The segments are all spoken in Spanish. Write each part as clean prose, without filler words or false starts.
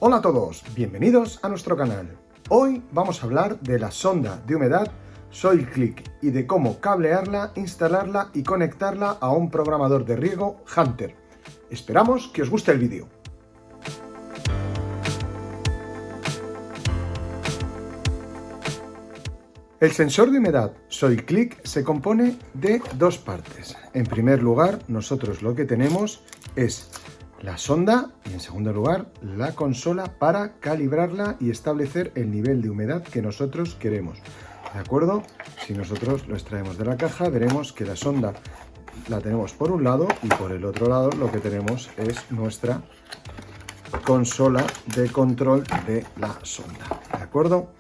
Hola a todos, bienvenidos a nuestro canal. Hoy vamos a hablar de la sonda de humedad SoilClick y de cómo cablearla, instalarla y conectarla a un programador de riego Hunter. Esperamos que os guste el vídeo. El sensor de humedad SoilClick se compone de dos partes. En primer lugar, nosotros lo que tenemos es la sonda y en segundo lugar la consola para calibrarla y establecer el nivel de humedad que nosotros queremos. ¿De acuerdo? Si nosotros lo extraemos de la caja, veremos que la sonda la tenemos por un lado y por el otro lado lo que tenemos es nuestra consola de control de la sonda. ¿De acuerdo?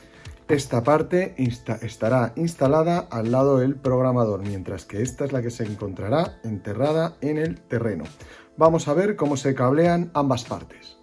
Esta parte estará instalada al lado del programador, mientras que esta es la que se encontrará enterrada en el terreno. Vamos a ver cómo se cablean ambas partes.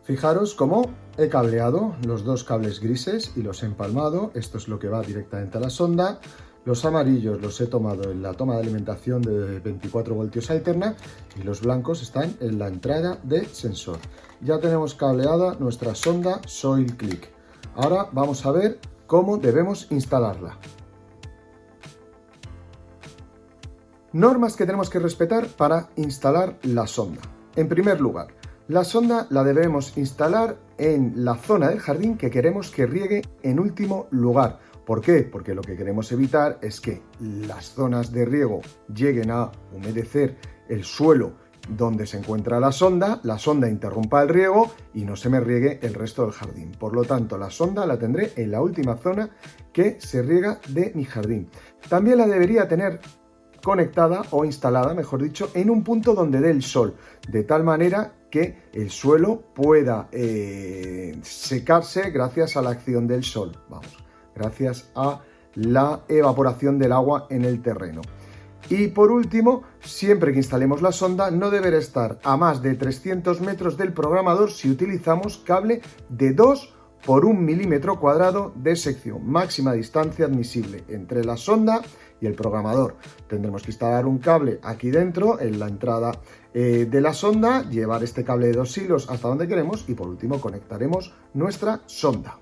Fijaros cómo he cableado los dos cables grises y los he empalmado. Esto es lo que va directamente a la sonda. Los amarillos los he tomado en la toma de alimentación de 24 voltios alterna y los blancos están en la entrada de sensor. Ya tenemos cableada nuestra sonda SoilClick. Ahora vamos a ver cómo debemos instalarla. Normas que tenemos que respetar para instalar la sonda. En primer lugar, la sonda la debemos instalar en la zona del jardín que queremos que riegue en último lugar. ¿Por qué? Porque lo que queremos evitar es que las zonas de riego lleguen a humedecer el suelo donde se encuentra la sonda interrumpa el riego y no se me riegue el resto del jardín. Por lo tanto, la sonda la tendré en la última zona que se riega de mi jardín. También la debería tener conectada o instalada, mejor dicho, en un punto donde dé el sol, de tal manera que el suelo pueda secarse gracias a la acción del sol, gracias a la evaporación del agua en el terreno. Y por último, siempre que instalemos la sonda, no deberá estar a más de 300 metros del programador si utilizamos cable de 2 por 1 milímetro cuadrado de sección, máxima distancia admisible entre la sonda y el programador. Tendremos que instalar un cable aquí dentro, en la entrada de la sonda, llevar este cable de 2 hilos hasta donde queremos y por último conectaremos nuestra sonda.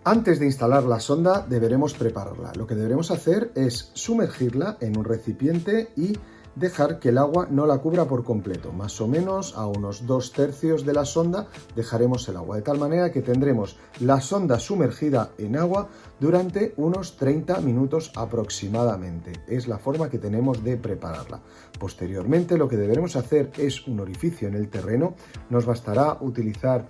Antes de instalar la sonda deberemos prepararla. Lo que deberemos hacer es sumergirla en un recipiente y dejar que el agua no la cubra por completo. Más o menos a unos 2/3 de la sonda dejaremos el agua, de tal manera que tendremos la sonda sumergida en agua durante unos 30 minutos aproximadamente. Es la forma que tenemos de prepararla. Posteriormente lo que deberemos hacer es un orificio en el terreno. Nos bastará utilizar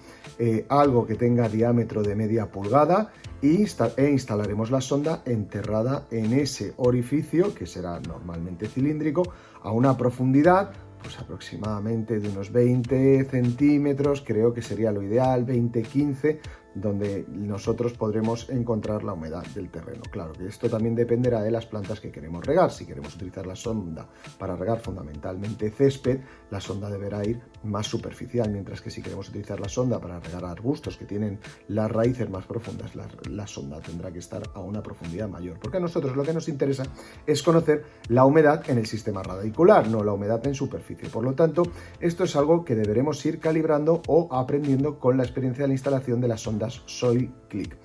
algo que tenga diámetro de media pulgada e instalaremos la sonda enterrada en ese orificio, que será normalmente cilíndrico, a una profundidad pues aproximadamente de unos 20 centímetros, creo que sería lo ideal, 20-15, donde nosotros podremos encontrar la humedad del terreno. Claro que esto también dependerá de las plantas que queremos regar. Si queremos utilizar la sonda para regar fundamentalmente césped, la sonda deberá ir más superficial, mientras que si queremos utilizar la sonda para regar arbustos que tienen las raíces más profundas, la sonda tendrá que estar a una profundidad mayor, porque a nosotros lo que nos interesa es conocer la humedad en el sistema radicular, no la humedad en superficie. Por lo tanto, esto es algo que deberemos ir calibrando o aprendiendo con la experiencia de la instalación de las sondas SoilClick.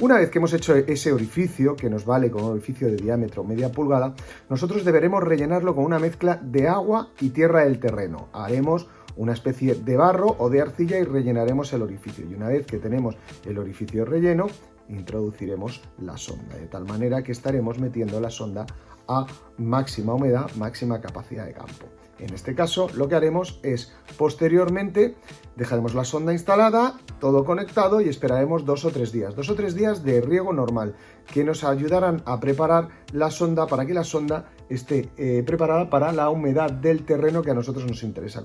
Una vez que hemos hecho ese orificio, que nos vale con un orificio de diámetro media pulgada, nosotros deberemos rellenarlo con una mezcla de agua y tierra del terreno. Haremos una especie de barro o de arcilla y rellenaremos el orificio. Y una vez que tenemos el orificio relleno, introduciremos la sonda, de tal manera que estaremos metiendo la sonda a máxima humedad, máxima capacidad de campo. En este caso, lo que haremos es, posteriormente, dejaremos la sonda instalada, todo conectado y esperaremos 2 o 3 días. 2 o 3 días de riego normal, que nos ayudarán a preparar la sonda para que la sonda esté preparada para la humedad del terreno que a nosotros nos interesa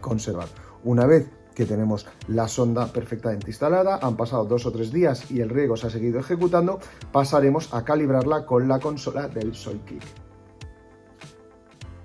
conservar. Una vez que tenemos la sonda perfectamente instalada, han pasado 2 o 3 días y el riego se ha seguido ejecutando, pasaremos a calibrarla con la consola del SoilClick.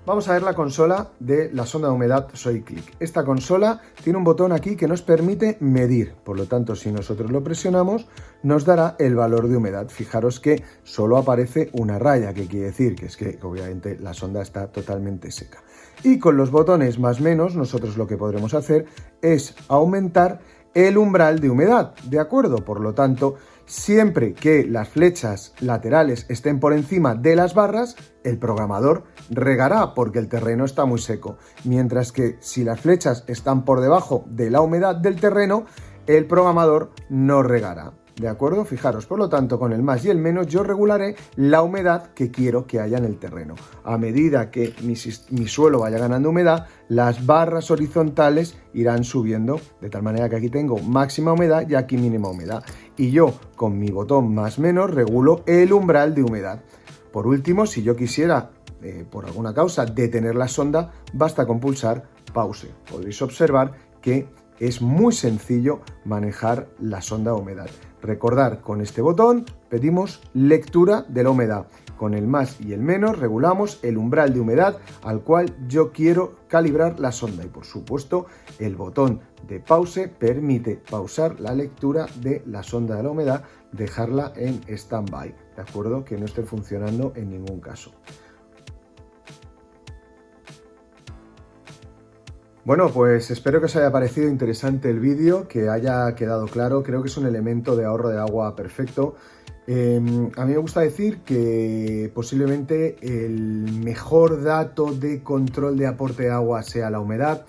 Vamos a ver la consola de la sonda de humedad SoilClick. Esta consola tiene un botón aquí que nos permite medir, por lo tanto, si nosotros lo presionamos, nos dará el valor de humedad. Fijaros que solo aparece una raya, que quiere decir que es que obviamente la sonda está totalmente seca. Y con los botones más menos, nosotros lo que podremos hacer es aumentar el umbral de humedad, ¿de acuerdo? Por lo tanto, siempre que las flechas laterales estén por encima de las barras, el programador regará porque el terreno está muy seco, mientras que si las flechas están por debajo de la humedad del terreno, el programador no regará. ¿De acuerdo? Fijaros, por lo tanto, con el más y el menos yo regularé la humedad que quiero que haya en el terreno. A medida que mi suelo vaya ganando humedad, las barras horizontales irán subiendo, de tal manera que aquí tengo máxima humedad y aquí mínima humedad. Y yo, con mi botón más menos, regulo el umbral de humedad. Por último, si yo quisiera, por alguna causa, detener la sonda, basta con pulsar pause. Podréis observar que es muy sencillo manejar la sonda de humedad. Recordar, con este botón pedimos lectura de la humedad. Con el más y el menos regulamos el umbral de humedad al cual yo quiero calibrar la sonda. Y por supuesto, el botón de pause permite pausar la lectura de la sonda de la humedad, dejarla en stand-by, ¿de acuerdo? Que no esté funcionando en ningún caso. Bueno, pues espero que os haya parecido interesante el vídeo, que haya quedado claro. Creo que es un elemento de ahorro de agua perfecto. A mí me gusta decir que posiblemente el mejor dato de control de aporte de agua sea la humedad.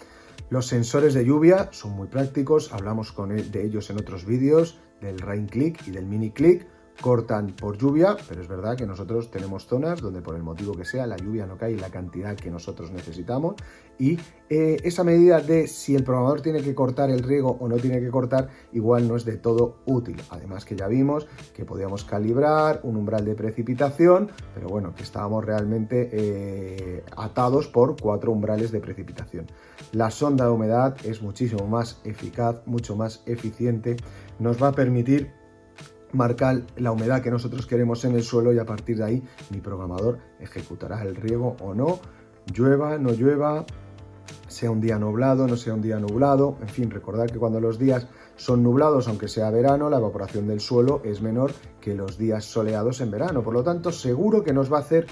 Los sensores de lluvia son muy prácticos, hablamos de ellos en otros vídeos, del RainClick y del MiniClick. Cortan por lluvia, pero es verdad que nosotros tenemos zonas donde por el motivo que sea la lluvia no cae la cantidad que nosotros necesitamos y esa medida de si el programador tiene que cortar el riego o no tiene que cortar igual no es de todo útil. Además que ya vimos que podíamos calibrar un umbral de precipitación, pero bueno, que estábamos realmente atados por 4 umbrales de precipitación. La sonda de humedad es muchísimo más eficaz, mucho más eficiente, nos va a permitir marcar la humedad que nosotros queremos en el suelo y a partir de ahí mi programador ejecutará el riego o no, llueva, no llueva, sea un día nublado, no sea un día nublado. En fin, recordad que cuando los días son nublados, aunque sea verano, la evaporación del suelo es menor que los días soleados en verano. Por lo tanto, seguro que nos va a hacer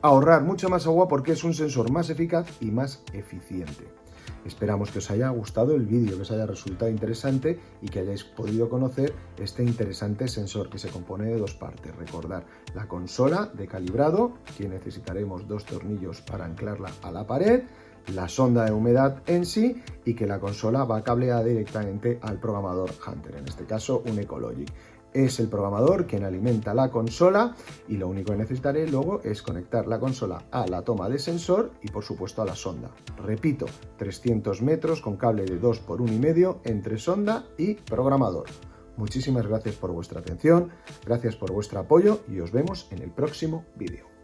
ahorrar mucha más agua porque es un sensor más eficaz y más eficiente. Esperamos que os haya gustado el vídeo, que os haya resultado interesante y que hayáis podido conocer este interesante sensor que se compone de 2 partes. Recordar la consola de calibrado, que necesitaremos 2 tornillos para anclarla a la pared, la sonda de humedad en sí y que la consola va cableada directamente al programador Hunter, en este caso un Ecologic. Es el programador quien alimenta la consola y lo único que necesitaré luego es conectar la consola a la toma de sensor y por supuesto a la sonda. Repito, 300 metros con cable de 2 por 1,5 entre sonda y programador. Muchísimas gracias por vuestra atención, gracias por vuestro apoyo y os vemos en el próximo vídeo.